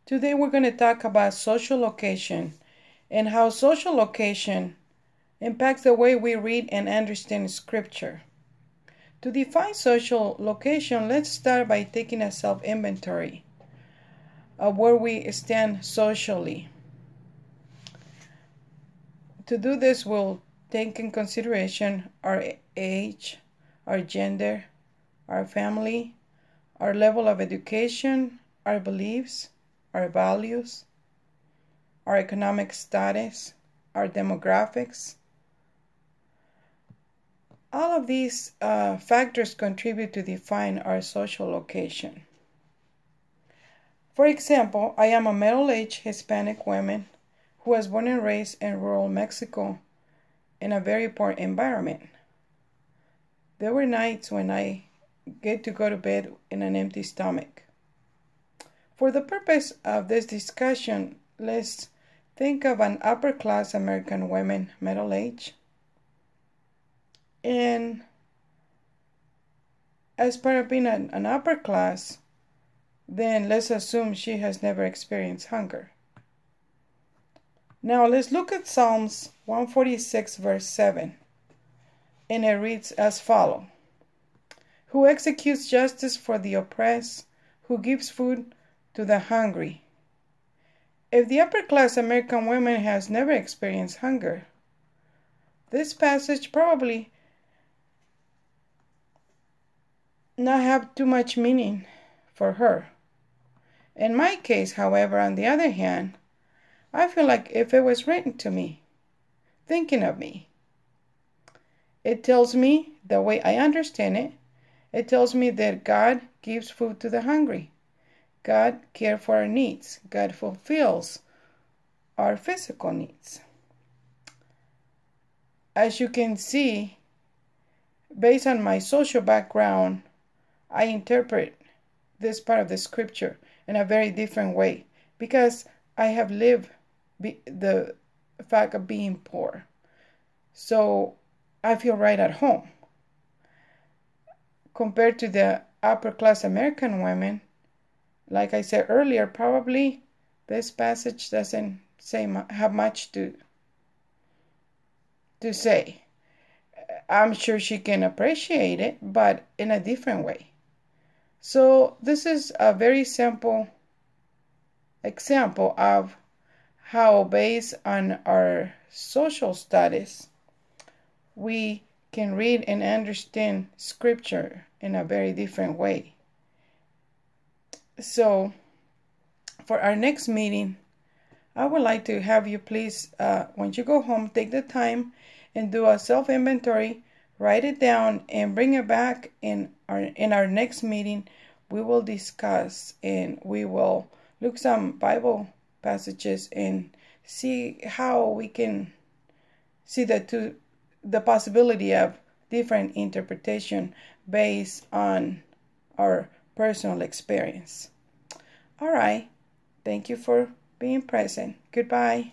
Today we're going to talk about social location and how social location impacts the way we read and understand scripture. To define social location, let's start by taking a self-inventory of where we stand socially. To do this, we'll take in consideration our age, our gender, our family, our level of education, our beliefs, our values, our economic status, our demographics. All of these factors contribute to define our social location. For example, I am a middle-aged Hispanic woman who was born and raised in rural Mexico in a very poor environment. There were nights when I get to go to bed in an empty stomach. For the purpose of this discussion, let's think of an upper-class American woman, middle-aged. And as part of being an upper class, then let's assume she has never experienced hunger. Now let's look at Psalms 146 verse 7. And it reads as follows: Who executes justice for the oppressed, who gives food to the hungry. If the upper class American woman has never experienced hunger, this passage probably not have too much meaning for her. In my case, however, on the other hand, I feel like if it was written to me, thinking of me, it tells me, the way I understand it, it tells me that God gives food to the hungry. God cares for our needs. God fulfills our physical needs. As you can see, based on my social background, I interpret this part of the scripture in a very different way because I have lived the fact of being poor. So I feel right at home. Compared to the upper class American women, like I said earlier, probably this passage doesn't have much to say. I'm sure she can appreciate it, but in a different way. So this is a very simple example of how, based on our social status, we can read and understand scripture in a very different way. So for our next meeting, I would like to have you please, when you go home, take the time and do a self-inventory, write it down, and bring it back in our next meeting. We will discuss and we will look some Bible passages and see how we can see the possibility of different interpretation based on our personal experience. All right. Thank you for being present. Goodbye.